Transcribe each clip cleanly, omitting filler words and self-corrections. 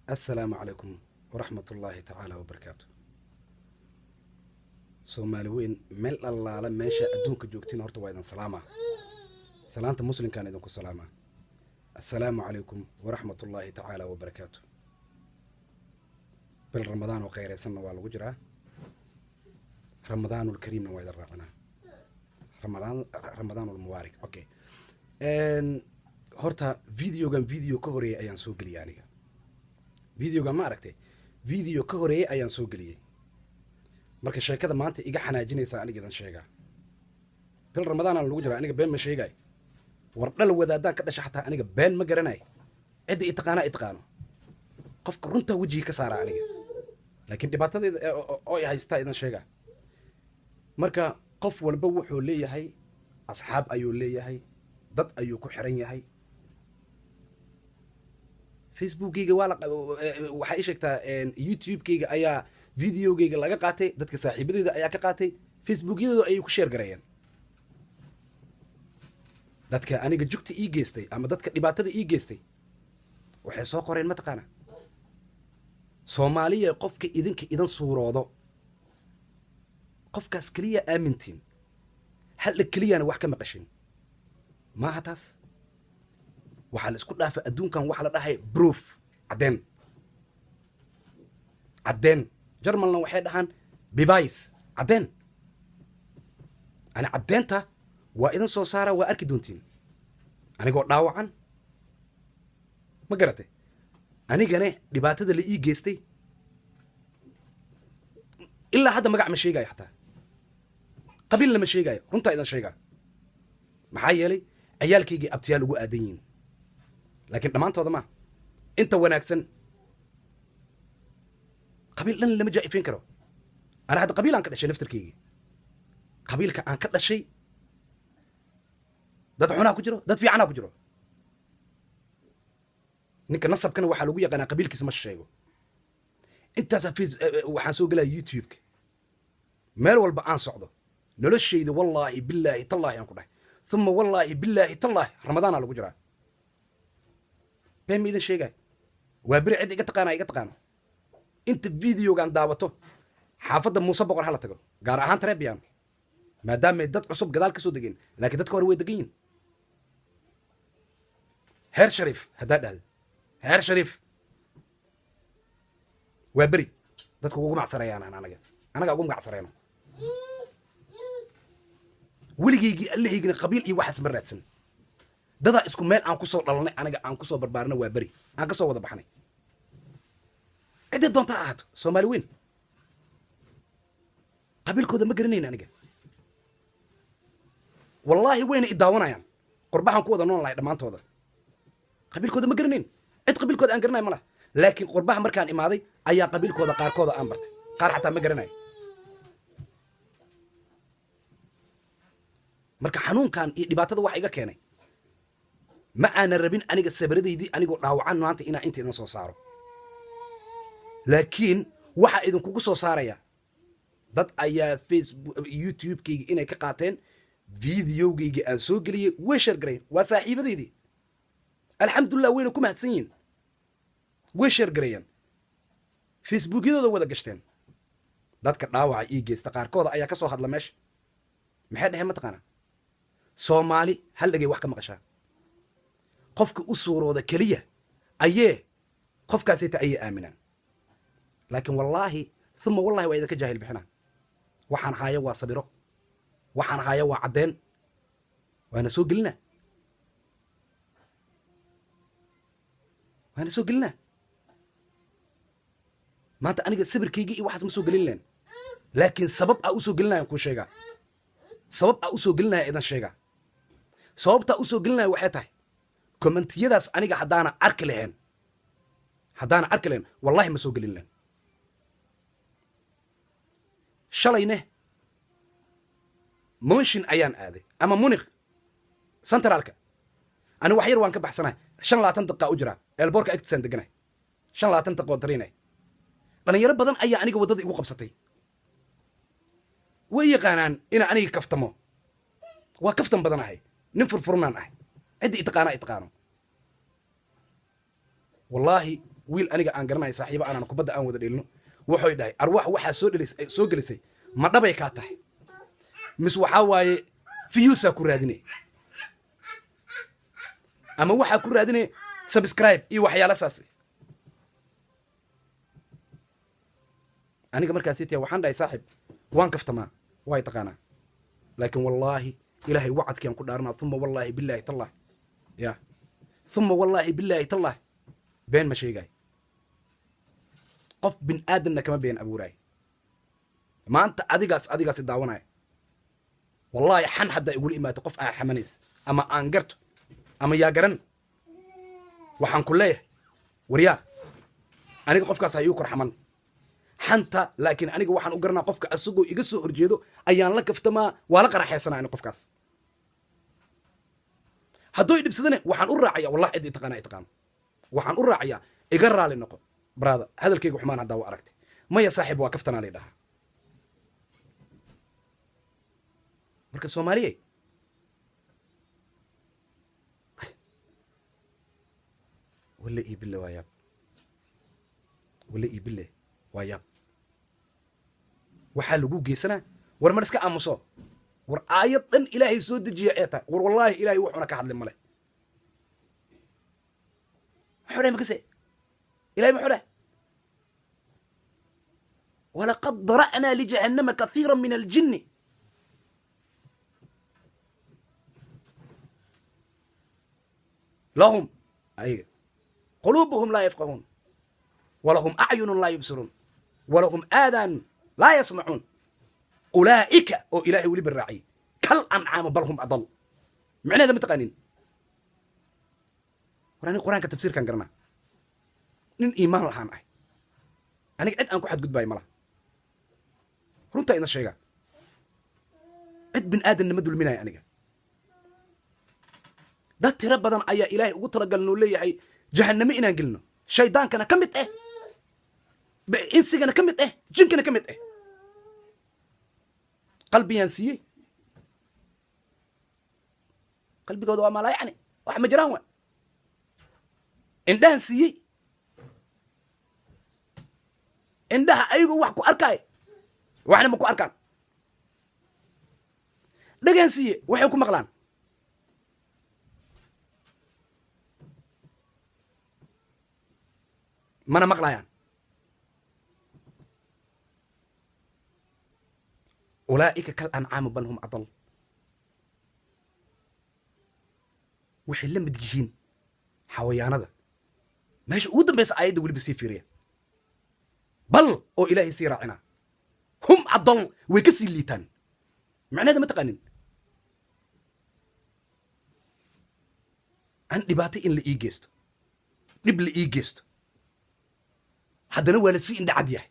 السلام عليكم ورحمة الله تعالى وبركاته. سومالي وين مل الله لما ماشي أدونك جوكتين هرتوا أيضا سلامة. سلامة مسلم كان إذنكم سلامة. السلام عليكم ورحمة الله تعالى وبركاته. بالرمضان وخير سنة والوجرة. رمضان الكريم نويد الرعنا. رمضان المبارك. أوكي. هرتا فيديو كهوري أيان سوق لي يعني. فيديو ما aragtay فيديو ka horeeyay ayaan soo galiyay marka sheekada maanta iga xanaajinaysa aniga idan sheega bil ramadaan aan lagu jiro aniga been ma sheegay war dhal wadaadaan ka dhashay xataa aniga been ma garanay cid i taqaano qofka runta wajiga ka saara aniga laakiin dhibaatadeeda oo ay haystaa idan sheega marka qof walba wuxuu leeyahay asxaab ayuu leeyahay dad ayuu ku xiran yahay فيسبوكيga waa waxa ay sheegtaa YouTube-kayga ayaa video-gayga laga qaatay dadka saaxiibadeyda ayaa ka qaatay Facebook-yadooda ay ku share gareeyeen dadka aniga jugta ii geystay ama dadka dhibaatada ii geystay waxay soo qoreen ma taqaana Soomaaliya qofka idinka idan suuroodo qofkaas kaliya aamintiin hal kaliyana wax ka maqashin ma hataas waxaa la isku dhaafay adduunkan waxa la dhahay proof cadeen jarmalna waxay dhahaan beweis cadeen ana cadeenta waa idan soo saara waa arki doontiin anigoo dhaawacan ma garatay anigane dhibaatada la ii geystay ilaa hadda magac ma sheegayo xataa qabiil lama sheegayo runtaa idan sheegaa maxaa yeelay ciyaalkaygii abtiyaal ugu aadan yihiin لكن دمانتooda ma inta wanaagsan qabiil dhan lama jaa'ifin karo ana hadda qabiil aan ka dhashay naftarkeyga qabiilka aan ka dhashay dad xunaa ku jiro dad fiicanaa ku jiro ninka nasabkana waxaa lagu yaqaanaa qabiilkiisa ma sheego intaas waxaan soo galaa YouTube meel walba aan socdo noloshayda wallahi billahi tallahi aan ku dhahay thumma wallahi billahi tallahi ramadaan lagu jiraa بين ميدان شيء وابري عندي قطقانا انت فيديو كان دعوته حافظ المسابقة ولا تقول قارع هان تربيان ما دام يدت عصب قدال كسو دقين لكن دتك وروي دقين هير شريف هذا هير شريف وابري دتك وقوم مع سريان انا اقوم مع سريان ولي يجي اللي يجي قبيل اي واحد مرات سن dada isku meel aan ku soo dhalanay aniga aan ku soo barbaarnay waa bari aan ka soo wada baxnay cid doonta ahaato Soomaali weyn qabiilkooda ma garanayna aniga wallahi weyn ay daawanayaan qurbahan ku wada noolahay dhamaantooda qabiilkooda ma garanayn cid qabiilkooda aan garanay ma laha laakiin qurbaha markaan imaaday ayaa qabiilkooda qaarkooda aan bartay qaar xataa ma garanay marka xanuunkan iyo dhibaatada waxa iga keenay ما أنا ربين أنا السبردي دي أنا قلت راو عنه أنت إنا أنت نصو صاروا لكن واحد إذا كوكو صو صار يا ضد أي فيسبوك يوتيوب كي إنا كقاتين فيديو كي أنسوق لي وشر جرين وصاحبة دي الحمد لله وينكم هتسين وشر جرين فيسبوك يدو ده وده قشتين ضد كراوع يجي استقار كودا أي كسو هاد لمش محد هم تقنا سومالي هل لقي واحد مقشة qofka u suurooda kaliya ayee qofkaas ay tahay aaminaan laakiin wallahi thumma wallahi waa idinka jaahil bixina waxaan haayo waa sabiro waxaan haayo waa cadeen waana soo gelina maanta aniga sabirkayga iyo waxaas ma soo gelin leen laakiin sabab aan u soo gelinaya ku sheega sabab aan u soo gelinaya idan sheega sababta u soo gelinaya waxay tahay كومنتيداس أنيقا حدانا أرك لهن والله ما سوق لهن شلينه منشن أيان آدي أما منخ سنترالك أنا وحير وان كبح سنة شن لا تنطق أجرا البورك أكتسن دقنا شن لا تنطق وطرينه لأن يرب بدن أي أنيقا ودد إيقو قبستي وإي قانان إنا أنيقا كفتمو وكفتم بدن أهي ننفر فرمان أهي عدي إتقانا والله wiil aniga aan garanay saaxiibo aanan kubadda aan wada dheelino wuxuu dhahay arwaax waxaa soo gelisay ma dhabay kaa tahay mis waxaa waaye fiyuusaa ku raadinay ama waxaa ku raadinay subscribe iyo waxyaala saas aniga markaas tiya waxaan dhahay saaxiib waan kaftamaa way taqaanaa laakiin wallaahi ilaahay wacadkiiaan ku dhaaranaa uma wallaahi billaahi tallah ya uma wallaahi billaahi tallah been ma sheegaay qof bin aadanna kama been abuuraay maanta adigaasi daawanaya wallaahi xan haddaa igula imaato qof aan xamanays ama aan garto ama yaa garan waxaan ku leeyahay waryaa aniga qofkaas ha iu kor xaman xanta laakiin aniga waxaan u garanaa qofka asagoo iga soo horjeedo ayaan la kaftamaa waa la qaraxaysanaa ani qofkaas hadduu i dhibsadane waxaan u raacaya wallahi cid taqaana taqaano waxaan u raacayaa iga raali noqo brother hadalkayga xumaan haddaa waa aragtay maya saaxiib waa kaftanaa lay dhahaa marka soomaaliye walla ii bille waa yaab walla ii bille waa yaab waxaa lagu geysanaa war mar iska aamuso war aayad dhan ilaahay soo dejiya ee tahay war wallaahi ilaahay wuxuuna ka hadlin male muxuu dhahay makase ilahay muxuu dhahay walaqad dara'naa lijahannama kathiira min aljinni lahum ayaga quluubuhum laa yafqahuun walahum acyunun laa yubsiruun walahum aadaan laa yasmacuun ulaa'ika oo ilaahay weli barraaciyey kal ancaama bal hum adal micnaheeda ma taqaanin war aniga qur-aanka tafsiirkaan garanaa nin iimaan lahaan ahay aniga cid aan ku xadgudbaayo malaha runtaa ina sheegaa cid bin aadanna ma dulminaayo aniga dad tiro badan ayaa ilaahay ugu talagalnoo leeyahay jahanname inaan gelino shaydaankana ka mid insigana ka mid jinkana ka mid qalbiyaan siiyey qalbigooda waa maalaa yacni wax ma jiraan wa indhahan siiyey indhaha ayagoo wax ku arkaayo waxna ma ku arkaan dhagaan siiye waxay ku maqlaan mana maqlayaan ulaa'ika kal ancaama bal hum adal waxay la mid yihiin xawayaanada meesha ugu dambaysa aayadda weliba sii fiiriya bal oo ilaahay sii raacina hum adal way ka sii liitaan macnaheeda ma taqaanin an dhibaato in la ii geysto dhib la ii geysto haddana waa la sii indhacad yahay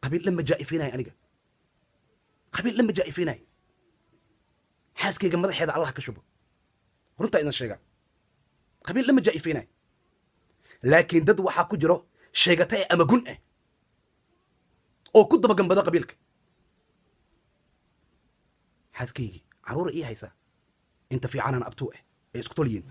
qabiil lama jaa'ifinaayo aniga qabiil lama jaa'ifinaayo xaaskayga madaxeeda allah ka shubo runtaa idan sheegaa qabiil lama jaa'ifinaayo laakiin dad waxaa ku jiro sheegata ee ama gun oo ku dabagambada qabiilka xaaskaygii caruura ii haysaa inta fiicanaan abtuu ee isku tolyiin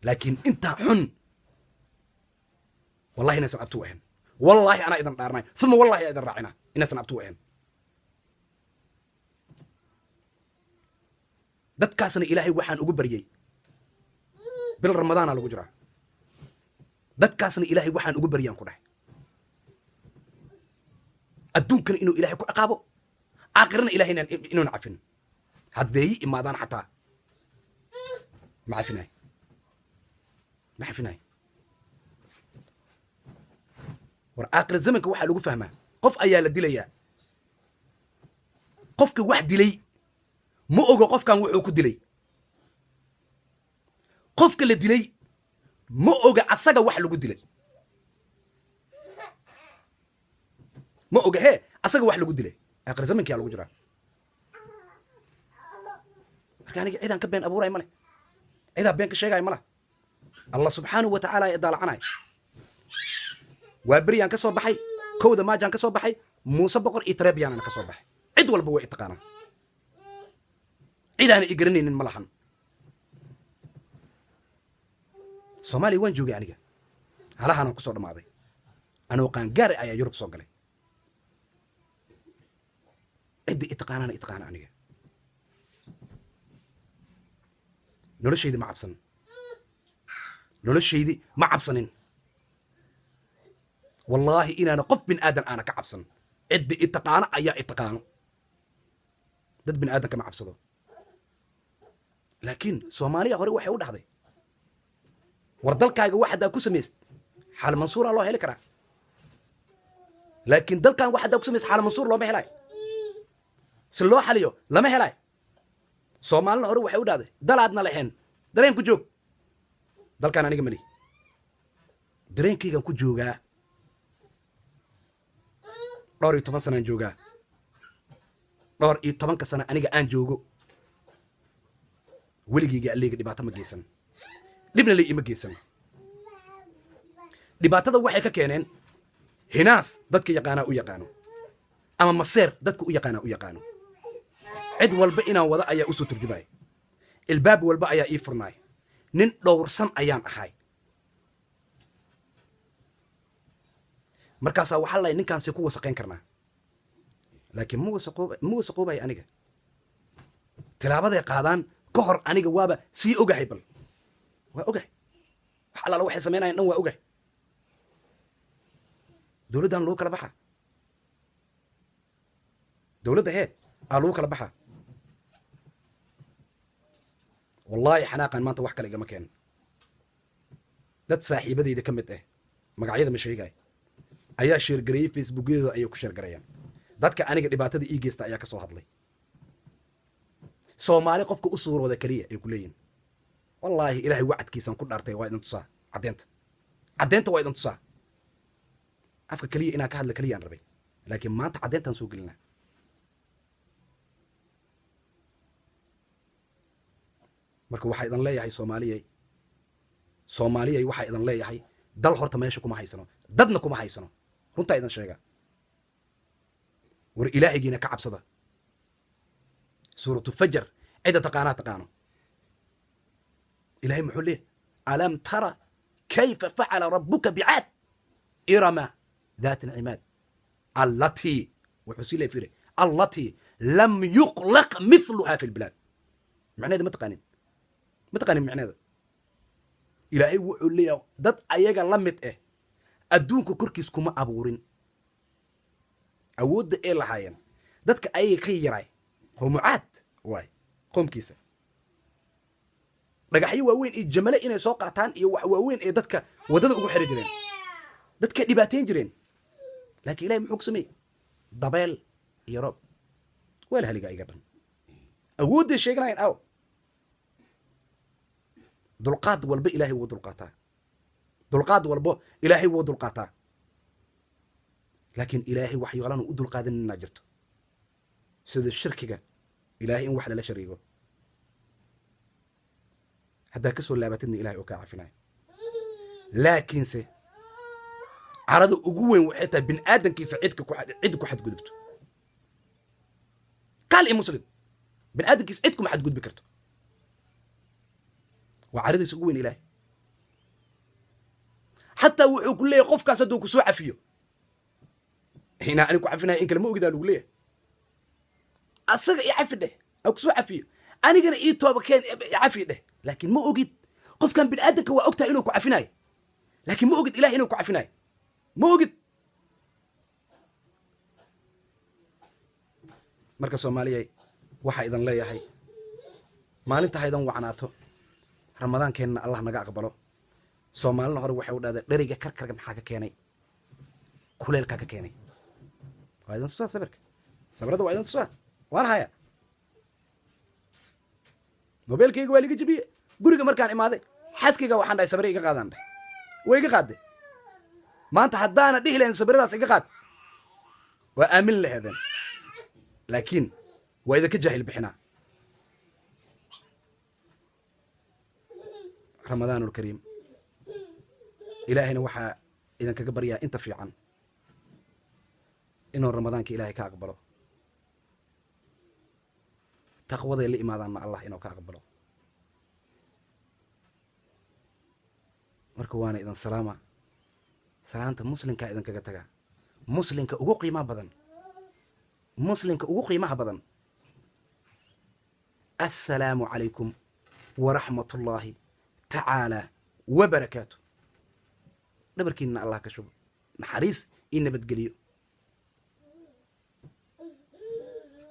laakiin intaa xun wallahi inaysan abtuu ahayn wallaahi anaa idan dhaarnay uma wallahi aa idan raacina inaysan abtuu ahayn dadkaasna ilaahay waxaan ugu baryey bil ramadaana lagu jiraa dadkaasna ilaahay waxaan ugu baryaan ku dhahay adduunkana inuu ilaahay ku ciqaabo aakhirana ilaahay inuuna cafin haddeeyi imaadaan xataa ma cafinaay war aakhira zamanka waxaa lagu fahmaa qof ayaa la dilayaa qofka wax dilay ma ogo qofkan wuxuu ku dilay qofka la dilay ma oga asaga wax lagu dilay ma oga asaga wax lagu dilay aakhir zamankiyaa lagu jiraa marka aniga cidaan ka been abuuray male cidaa been ka sheegay male allah subxaanahu wa tacaala ee daalacanay waa beryaan ka soo baxay kowda maajaan ka soo baxay muuse boqor iyo tareebyaanana ka soo baxay cid walba way itaqaanaa cidaana i garanaynin ma lahan soomaaliya waan joogay aniga halahanan ku soo dhammaaday anoo qaangaari ayaa yurub soo galay ciddii itaqaanana itaqaana aniga noloshaydii ma cabsan noloshaydii ma cabsanin wallaahi inaana qof bin aadan aana ka cabsan ciddii itaqaano ayaa itaqaano dad bin aadan kama cabsado laakiin soomaaliya hore waxay u dhahday war dalkaaga wax haddaa ku samayst xaal mansuuraa loo heli karaa laakiin dalkan wax haddaa ku samayst xaal mansuur looma helaayo si loo xaliyo lama helaayo soomaalina hore waxay u dhahday dalaadna lahayn dareen ku joog dalkan aniga mali dareenkaygan ku joogaa 12 sanaan joogaa 12 sana aniga aan joogo weligeyga alleega dhibaato ma geysan dhibna lay ima geysan dhibaatada waxay ka keeneen hinaas dadka yaqaanaa u yaqaano ama maseer dadka u yaqaanaa u yaqaano cid walba inaan wada ayaa u soo turjumaya ilbaab walba ayaa ii furnaay nin dhowrsan ayaan ahay markaasaa waxaa lay ninkaansi ku wasaqayn karnaa laakiin ma wasaqoobayo aniga tilaabaday qaadaan ka hor aniga waaba sii ogahay bal waa ogahay wax allaala waxay samaynayan dhan waa ogahay dowladdan lagu kala baxa dowladda hee aa lagu kala baxa wallaahi xanaaqan maanta wax kale igama keenan dad saaxiibadayda ka mid ah magacyada ma sheegay ayaa sheergareeyey facebookyadooda ayay ku sheergarayaan dadka aniga dhibaatada ii geysta ayaa ka soo hadlay soomaali qofka u suurooda keliya ay ku leeyihin wallaahi ilaahay wacadkiisan ku dhaartay waa idin tusaa caddeenta waa idin tusaa afka keliya inaan ka hadla keliyaan rabay laakiin maanta caddeyntaan soo gelinaa marka waxaa idan leeyahay soomaaliyay waxaa idan leeyahay dal horta meesha kuma haysano dadna kuma haysano runtaa idan sheega war ilaahaygiina ka cabsada suuratu fajar cidda taqaanaa taqaano ilaahay muxuu leeyahay alam tara kayfa facala rabbuka bicaad irama ذات العماد التي وحسين لي فيري التي لم يخلق مثلها في البلاد معناه ما تقانين معناه إلهي وحول لي دad ayaga la mid ah adduunka korkiis kuma abuurin awoodda ee lahaayeen dadka ayaga ka yaray humucaad waay qomkiisa dhagaxyo waaweyn iyo jamale inay soo qaataan iyo wax waaweyn ee dadka wadada ugu xiri jireen dadka dhibaateen jireen laakiin ilaahay muxuu ku sameeyey dabeel iyo roob waa la haligaa iga dhan awoodday sheeganayaan aw dulqaad walba ilaahay wuu dulqaataa dulqaad walbo ilaahay wuu dulqaataa laakiin ilaahay wax yoolan u dulqaadan inaa jirto sida shirkiga ilaahay in wax lala shariigo haddaa ka soo laabatidna ilaahay oo kaa cafinayo laakiinse carada ugu weyn waxay tahay bin aadankiisa cidda ku xadgudubto qaal iyo muslim bin aadankiisa cid kuma xadgudbi karto waa caradiisa ugu weyn ilaahay xataa wuxuu ku leeyahay qofkaas hadduu ku soo cafiyo inaa ani ku cafinaya in kale ma ogidaa lagu leeyahay asaga ii cafi dheh aa ku soo cafiyo anigana ii tooba keen cafi dheh laakiin ma ogid qofkan bin aadanka waa ogtahay inuu ku cafinayo laakiin ma ogid ilahay inuu ku cafinayo ma ogid marka soomaaliyay waxaa idan leeyahay maalinta haydan wacnaato ramadaankeenna allah naga aqbalo soomaalina hore waxay u dhahday dheriga karkarga maxaa ka keenay kuleelkaa ka keenay waa idan tusaa sabirada waa idan tusaa waan haya mobeelkayga waa liga jabiye guriga markaan imaaday xaaskayga waxaan dhahay sabire iga qaadaan dheh way iga qaadde maanta haddaana dhihi lahayn sabiradaas iga qaad waa aamin laheedeen laakiin waa idinka jaahil bixinaa رمضان الكريم إلهنا وحى إذا كبر يا أنت في عن إنه رمضان كإلهي كأقبله تقوى اللي إمادان مع الله إنه كأقبله مركوانا إذا سلامة salaanta muslimka idinkaga tagaa muslimka ugu qiimaha badan muslimka ugu qiimaha badan assalaamu calaykum waraxmatullaahi tacaala wabarakaatu dhabarkiinna allah ka shubo naxariis iyo nabadgeliyo